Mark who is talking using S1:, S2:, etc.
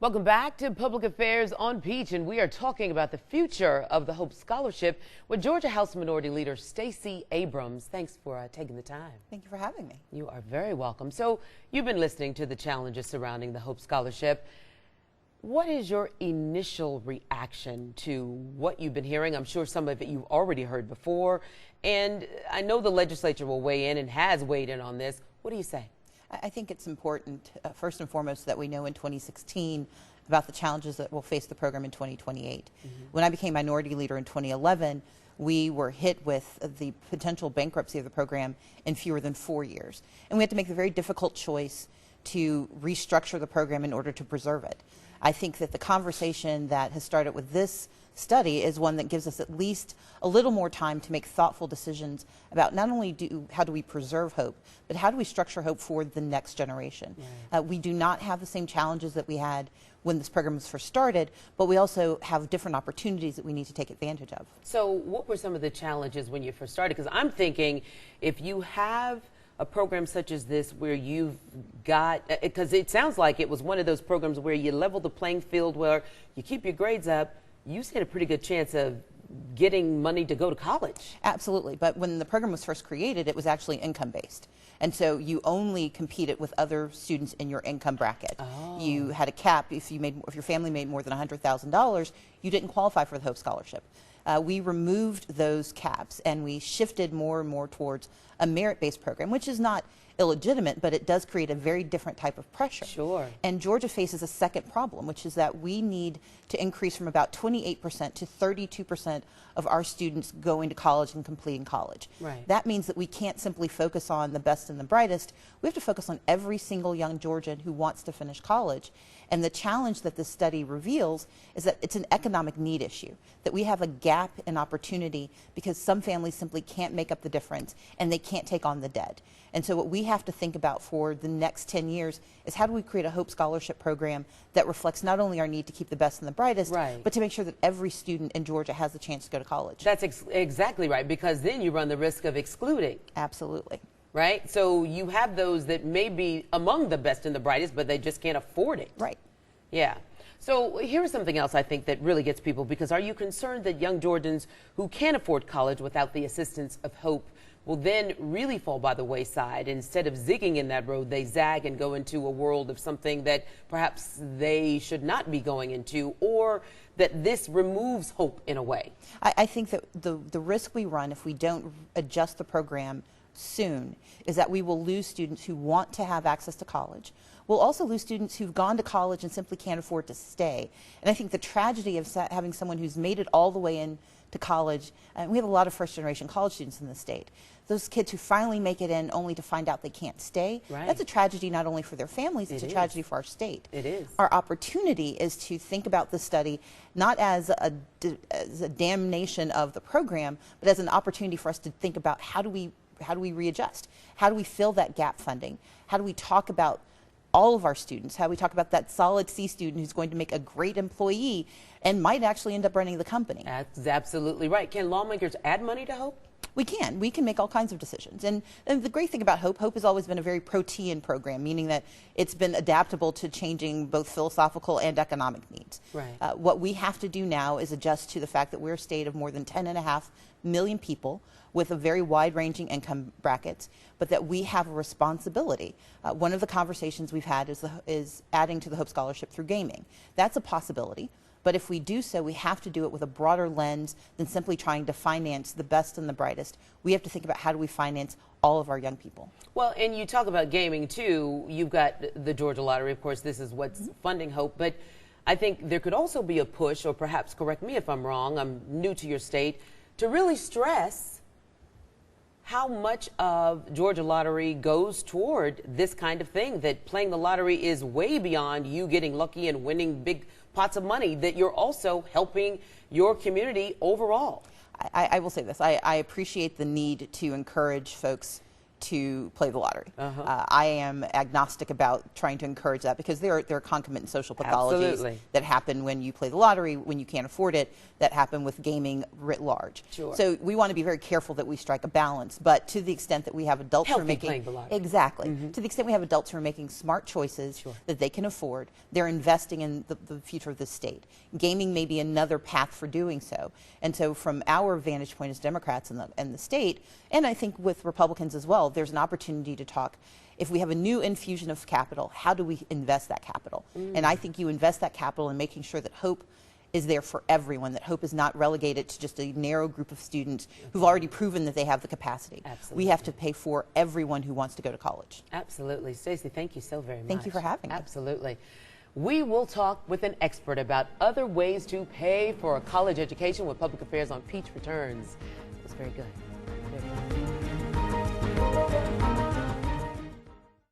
S1: Welcome back to Public Affairs on Peach, and we are talking about the future of the Hope Scholarship with Georgia House Minority Leader Stacey Abrams. Thanks for taking the time.
S2: Thank you for having me.
S1: You are very welcome. So you've been listening to the challenges surrounding the Hope Scholarship. What is your initial reaction to what you've been hearing? I'm sure some of it you've already heard before, and I know the legislature will weigh in and has weighed in on this. What do you say?
S2: I think it's important, first and foremost, that we know in 2016 about the challenges that will face the program in 2028. When I became minority leader in 2011, we were hit with the potential bankruptcy of the program in fewer than 4 years. And we had to make the very difficult choice to restructure the program in order to preserve it. I think that the conversation that has started with this study is one that gives us at least a little more time to make thoughtful decisions about not only how do we preserve hope, but how do we structure hope for the next generation. We do not have the same challenges that we had when this program was first started, but we also have different opportunities that we need to take advantage of.
S1: So what were some of the challenges when you first started? Because I'm thinking if you have a program such as this where you've got, because it sounds like it was one of those programs where you level the playing field, where you keep your grades up, you stand a pretty good chance of getting money to go to college.
S2: Absolutely, but when the program was first created, it was actually income-based. And so you only competed with other students in your income bracket. You had a cap. If your family made more than $100,000, you didn't qualify for the Hope Scholarship. We removed those caps and we shifted more and more towards a merit-based program, which is not illegitimate, but it does create a very different type of pressure.
S1: Sure.
S2: And Georgia faces a second problem, which is that we need to increase from about 28% to 32% of our students going to college and completing college.
S1: Right.
S2: That means that we can't simply focus on the best and the brightest. We have to focus on every single young Georgian who wants to finish college. And the challenge that this study reveals is that it's an economic need issue, that we have a gap in opportunity because some families simply can't make up the difference and they can't take on the debt. And so what we have to think about for the next 10 years is how do we create a Hope Scholarship program that reflects not only our need to keep the best and the brightest, but to make sure that every student in Georgia has the chance to go to college.
S1: That's exactly right, because then you run the risk of excluding.
S2: Absolutely.
S1: Right? So you have those that may be among the best and the brightest, but they just can't afford it.
S2: Right.
S1: Yeah. So here's something else I think that really gets people, because are you concerned that young Georgians who can't afford college without the assistance of Hope will then really fall by the wayside? Instead of zigging in that road, they zag and go into a world of something that perhaps they should not be going into, or that this removes hope in a way?
S2: I think that the risk we run if we don't adjust the program soon is that we will lose students who want to have access to college. We'll also lose students who've gone to college and simply can't afford to stay. And I think the tragedy of having someone who's made it all the way in to college, and we have a lot of first-generation college students in the state, those kids who finally make it in only to find out they can't stay, that's a tragedy not only for their families, it's a tragedy for our state.
S1: It is.
S2: Our opportunity is to think about this study not as a damnation of the program, but as an opportunity for us to think about how do we readjust? How do we fill that gap funding? How do we talk about all of our students? How do we talk about that solid C student who's going to make a great employee and might actually end up running the company?
S1: That's absolutely right. Can lawmakers add money to Hope?
S2: We can. We can make all kinds of decisions. And the great thing about Hope has always been a very protean program, meaning that it's been adaptable to changing both philosophical and economic needs.
S1: Right.
S2: What we have to do now is adjust to the fact that we're a state of more than 10.5 million people with a very wide-ranging income brackets, but that we have a responsibility. One of the conversations we've had is adding to the Hope Scholarship through gaming. That's a possibility. But if we do so, we have to do it with a broader lens than simply trying to finance the best and the brightest. We have to think about how do we finance all of our young people.
S1: Well, and you talk about gaming too. You've got the Georgia Lottery, of course. This is what's funding Hope. But I think there could also be a push, or perhaps correct me if I'm wrong, I'm new to your state, to really stress how much of Georgia Lottery goes toward this kind of thing, that playing the lottery is way beyond you getting lucky and winning big pots of money, that you're also helping your community overall.
S2: I will say this. I appreciate the need to encourage folks to play the lottery. I am agnostic about trying to encourage that because there are concomitant social pathologies
S1: Absolutely.
S2: that happen when you play the lottery, when you can't afford it, that happen with gaming writ large.
S1: Sure.
S2: So we want to be very careful that we strike a balance, but to the extent that we have adults who are
S1: Healthy
S2: making
S1: playing the lottery.
S2: exactly, to the extent we have adults who are making smart choices
S1: Sure.
S2: that they can afford, they're investing in the future of the state. Gaming may be another path for doing so. And so from our vantage point as Democrats in the state, and I think with Republicans as well, there's an opportunity to talk. If we have a new infusion of capital, how do we invest that capital? And I think you invest that capital in making sure that hope is there for everyone, that hope is not relegated to just a narrow group of students who've already proven that they have the capacity.
S1: Absolutely.
S2: We have to pay for everyone who wants to go to college.
S1: Absolutely. Stacey, thank you so very much.
S2: Thank you for having me.
S1: Absolutely. We will talk with an expert about other ways to pay for a college education when Public Affairs on Peach returns. It was very good. Very good.